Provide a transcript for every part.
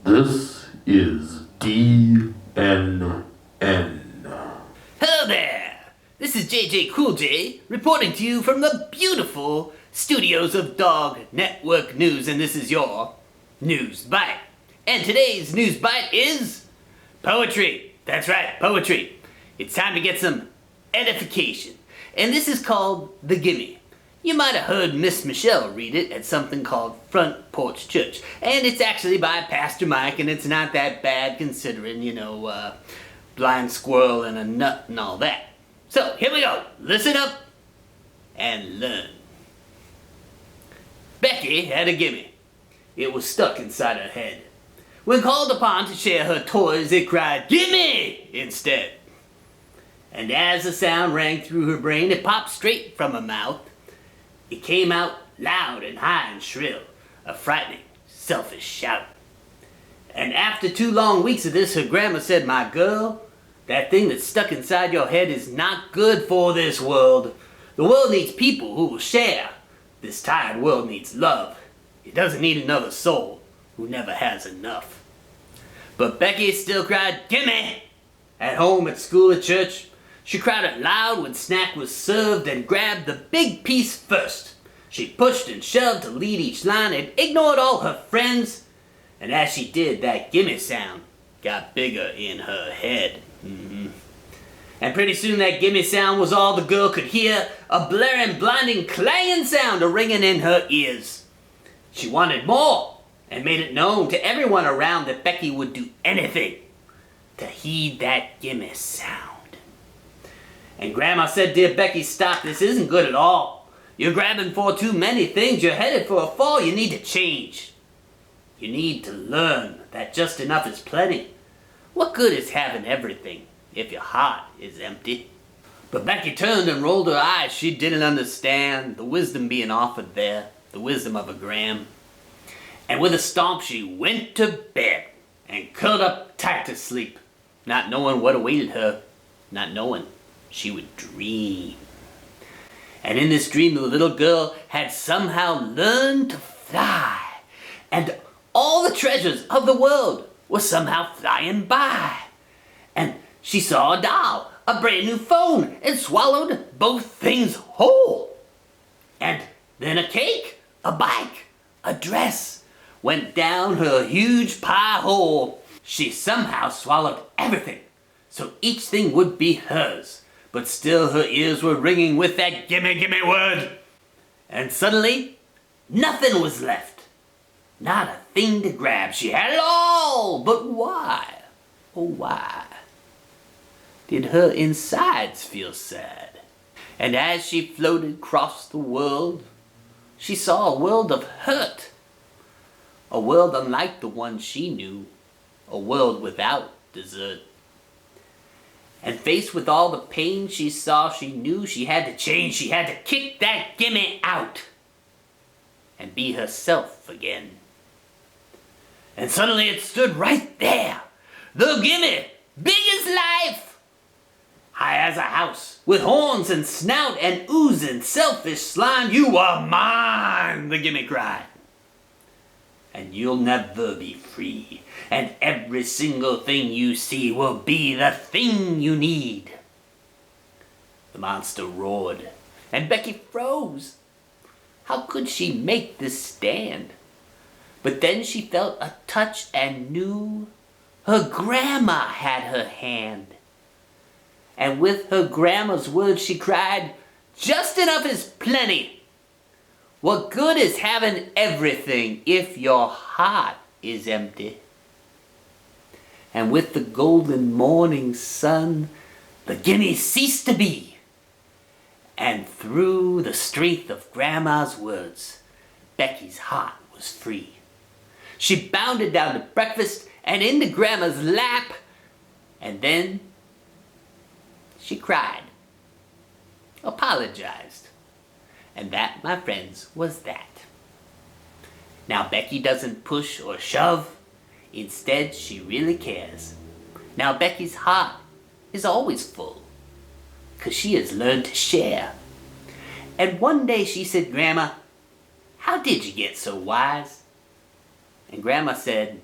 This is DNN. Hello there! This is JJ Cool J reporting to you from the beautiful studios of Dog Network News, and this is your News Bite. And today's News Bite is poetry. That's right, poetry. It's time to get some edification. And this is called the Gimmie. You might have heard Miss Michelle read it at something called Front Porch Church. And it's actually by Pastor Mike, and it's not that bad considering, blind squirrel and a nut and all that. So, here we go. Listen up and learn. Becky had a gimme. It was stuck inside her head. When called upon to share her toys, it cried, "Gimme!" instead. And as the sound rang through her brain, it popped straight from her mouth. It came out loud and high and shrill, a frightening, selfish shout. And after 2 long weeks of this, her grandma said, "My girl, that thing that's stuck inside your head is not good for this world. The world needs people who will share. This tired world needs love. It doesn't need another soul who never has enough." But Becky still cried, "Gimme!" At home, at school, at church. She cried it loud when snack was served and grabbed the big piece first. She pushed and shoved to lead each line and ignored all her friends. And as she did, that gimme sound got bigger in her head. And pretty soon that gimme sound was all the girl could hear, a blaring, blinding, clanging sound a-ringing in her ears. She wanted more and made it known to everyone around that Becky would do anything to heed that gimme sound. And Grandma said, "Dear Becky, stop. This isn't good at all. You're grabbing for too many things. You're headed for a fall. You need to change. You need to learn that just enough is plenty. What good is having everything if your heart is empty?" But Becky turned and rolled her eyes. She didn't understand the wisdom being offered there, the wisdom of a gram. And with a stomp, she went to bed and curled up tight to sleep, not knowing what awaited her, not knowing she would dream. And in this dream, the little girl had somehow learned to fly, and all the treasures of the world were somehow flying by. And she saw a doll, a brand new phone, and swallowed both things whole. And then a cake, a bike, a dress went down her huge pie hole. She somehow swallowed everything, so each thing would be hers. But still her ears were ringing with that gimme, gimme word. And suddenly, nothing was left. Not a thing to grab. She had it all. But why? Oh, why? Did her insides feel sad? And as she floated across the world, she saw a world of hurt. A world unlike the one she knew. A world without dessert. And faced with all the pain she saw, she knew she had to change. She had to kick that gimme out and be herself again. And suddenly it stood right there. The gimme, big as life, high as a house, with horns and snout and oozing selfish slime. "You are mine," the gimme cried. "And you'll never be free. And every single thing you see will be the thing you need." The monster roared, and Becky froze. How could she make this stand? But then she felt a touch and knew her grandma had her hand. And with her grandma's words she cried, "Just enough is plenty. What good is having everything if your heart is empty?" And with the golden morning sun, the gimme ceased to be. And through the strength of Grandma's words, Becky's heart was free. She bounded down to breakfast and into Grandma's lap, and then she cried, apologized. And that, my friends, was that. Now Becky doesn't push or shove. Instead, she really cares. Now Becky's heart is always full. 'cause she has learned to share. And one day she said, "Grandma, how did you get so wise?" And Grandma said,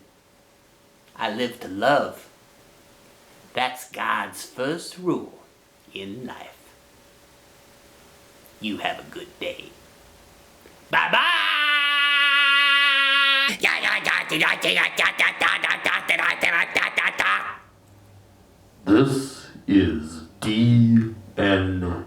"I live to love. That's God's first rule in life." You have a good day. Bye-bye! This is DN